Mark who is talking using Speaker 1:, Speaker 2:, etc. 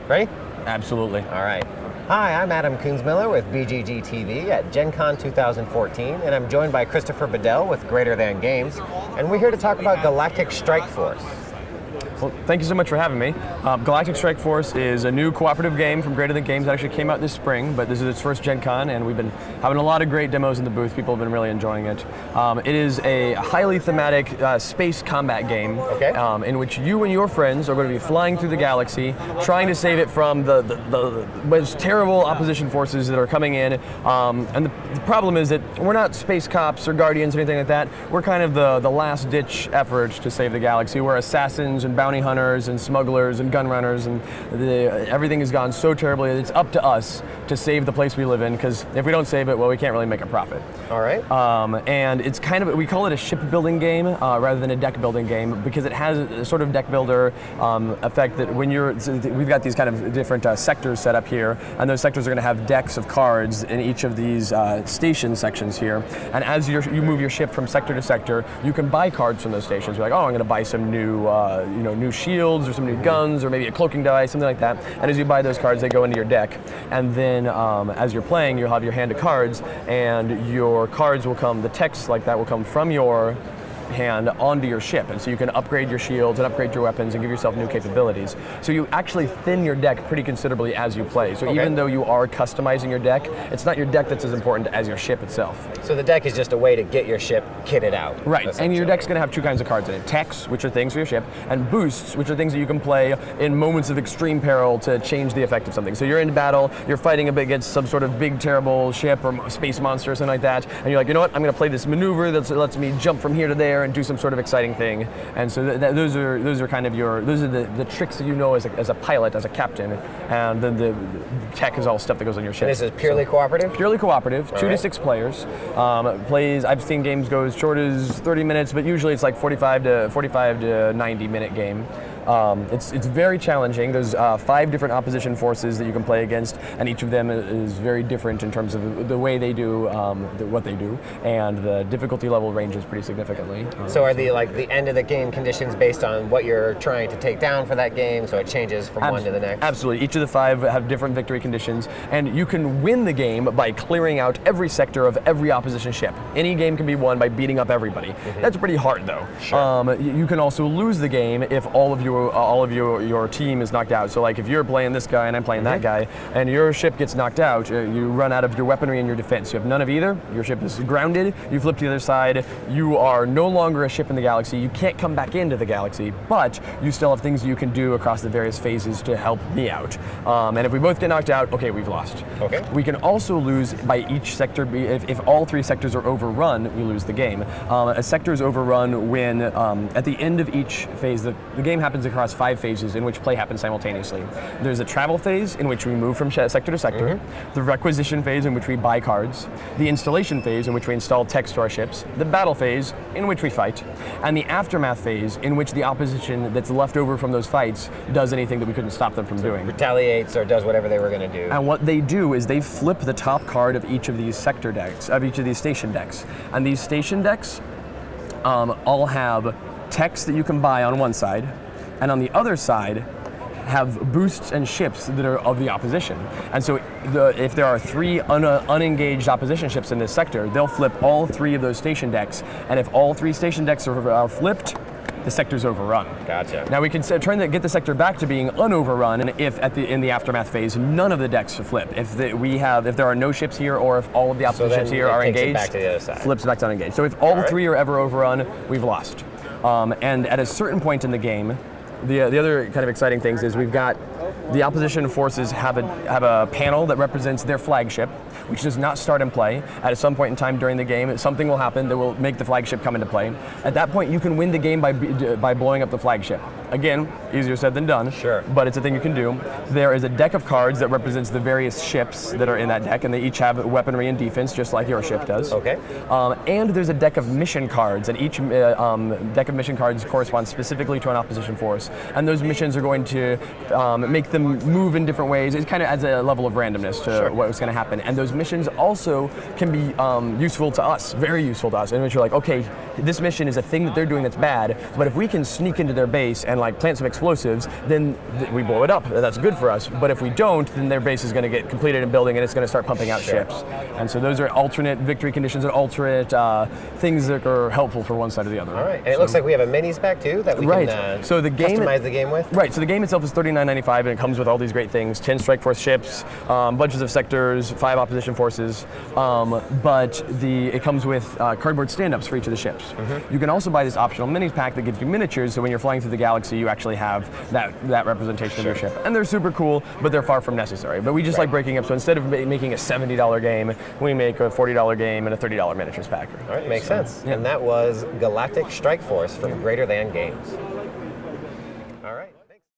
Speaker 1: Ready?
Speaker 2: Absolutely.
Speaker 1: All right. Hi, I'm Adam Kunzmiller with BGG TV at Gen Con 2014, and I'm joined by Christopher Bedell with Greater Than Games, and we're here to talk about Galactic Strike Force.
Speaker 2: Well, thank you so much for having me. Galactic Strike Force is a new cooperative game from Greater Than Games. It actually came out this spring, but this is its first Gen Con, and we've been having a lot of great demos in the booth. People have been really enjoying it. It is a highly thematic space combat game in which you and your friends are going to be flying through the galaxy, trying to save it from the most terrible opposition forces that are coming in. And the problem is that we're not space cops or guardians or anything like that. We're kind of the last-ditch effort to save the galaxy. We're assassins and bounty hunters and smugglers and gun runners, and everything has gone so terribly that it's up to us to save the place we live in, because if we don't save it, well, we can't really make a profit.
Speaker 1: All right.
Speaker 2: And it's kind of, we call it a shipbuilding game rather than a deck building game, because it has a sort of deck builder effect that when we've got these kind of different sectors set up here, and those sectors are going to have decks of cards in each of these station sections here. And as you move your ship from sector to sector, you can buy cards from those stations. You're like, oh, I'm going to buy some new new shields or some new guns or maybe a cloaking device, something like that. And as you buy those cards, they go into your deck. And then as you're playing, you'll have your hand of cards, and your cards will come, the text like that will come from your hand onto your ship, and so you can upgrade your shields and upgrade your weapons and give yourself new capabilities. So you actually thin your deck pretty considerably as you play. So even though you are customizing your deck, it's not your deck that's as important as your ship itself.
Speaker 1: So the deck is just a way to get your ship kitted out.
Speaker 2: Right, and your deck's going to have two kinds of cards in it. Techs, which are things for your ship, and boosts, which are things that you can play in moments of extreme peril to change the effect of something. So you're in battle, you're fighting against some sort of big, terrible ship or space monster or something like that, and you're like, you know what, I'm going to play this maneuver that lets me jump from here to there and do some sort of exciting thing. And so those are kind of the tricks that you know as a pilot, as a captain, and then the tech is all stuff that goes on your ship.
Speaker 1: And this is purely cooperative?
Speaker 2: Purely cooperative, 2 to 6 players. I've seen games go as short as 30 minutes, but usually it's like 45 to 90 minute game. It's very challenging. There's 5 different opposition forces that you can play against, and each of them is very different in terms of the way they do what they do, and the difficulty level ranges pretty significantly.
Speaker 1: So are the end of the game conditions based on what you're trying to take down for that game, so it changes from one to the next?
Speaker 2: Absolutely. Each of the 5 have different victory conditions, and you can win the game by clearing out every sector of every opposition ship. Any game can be won by beating up everybody. That's pretty hard, though.
Speaker 1: Sure.
Speaker 2: You can also lose the game if all of your team is knocked out. So like if you're playing this guy and I'm playing that guy, and your ship gets knocked out, you run out of your weaponry and your defense. You have none of either. Your ship is grounded. You flip to the other side. You are no longer a ship in the galaxy. You can't come back into the galaxy, but you still have things you can do across the various phases to help me out. And if we both get knocked out, okay, we've lost.
Speaker 1: Okay.
Speaker 2: We can also lose by each sector. If all 3 sectors are overrun, we lose the game. A sector is overrun when at the end of each phase, the game happens across 5 phases in which play happens simultaneously. There's a travel phase in which we move from sector to sector, the requisition phase in which we buy cards, the installation phase in which we install text to our ships, the battle phase in which we fight, and the aftermath phase in which the opposition that's left over from those fights does anything that we couldn't stop them from doing.
Speaker 1: Retaliates or does whatever they were going to do.
Speaker 2: And what they do is they flip the top card of each of these sector decks, of each of these station decks. And these station decks all have text that you can buy on one side, and on the other side have boosts and ships that are of the opposition. And so if there are 3 unengaged opposition ships in this sector, they'll flip all 3 of those station decks, and if all 3 station decks are flipped, the sector's overrun.
Speaker 1: Gotcha.
Speaker 2: Now we can try to get the sector back to being unoverrun, and if in the aftermath phase none of the decks flip, if there are no ships here, or if all of the opposition ships here are engaged,
Speaker 1: back to the other side.
Speaker 2: Flips back to unengaged. So if all 3 are ever overrun, we've lost. And at a certain point in the game, the other kind of exciting things is we've got the opposition forces have a panel that represents their flagship, which does not start in play. At some point in time during the game, something will happen that will make the flagship come into play. At that point, you can win the game by blowing up the flagship. Again, easier said than done.
Speaker 1: Sure.
Speaker 2: But it's a thing you can do. There is a deck of cards that represents the various ships that are in that deck, and they each have weaponry and defense, just like your ship does.
Speaker 1: Okay.
Speaker 2: And there's a deck of mission cards, and each deck of mission cards corresponds specifically to an opposition force. And those missions are going to make them move in different ways. It kind of adds a level of randomness to what's going to happen. And those missions also can be useful to us, very useful to us, in which you're like, okay, this mission is a thing that they're doing that's bad, but if we can sneak into their base and like plant some explosives, then we blow it up. That's good for us. But if we don't, then their base is going to get completed in building and it's going to start pumping out ships. And so those are alternate victory conditions and alternate things that are helpful for one side or the other.
Speaker 1: All right, and it looks like we have a mini spec too that we can
Speaker 2: so the game,
Speaker 1: customize the game with?
Speaker 2: Right, so the game itself is $39.95 and it comes with all these great things, 10 Strike Force ships, bunches of sectors, 5 opposition forces, but it comes with cardboard stand-ups for each of the ships. You can also buy this optional mini pack that gives you miniatures, so when you're flying through the galaxy, you actually have that representation of your ship. And they're super cool, but they're far from necessary. But we just like breaking up, so instead of making a $70 game, we make a $40 game and a $30 miniatures pack.
Speaker 1: All right, makes sense. Yeah. And that was Galactic Strike Force from Greater Than Games.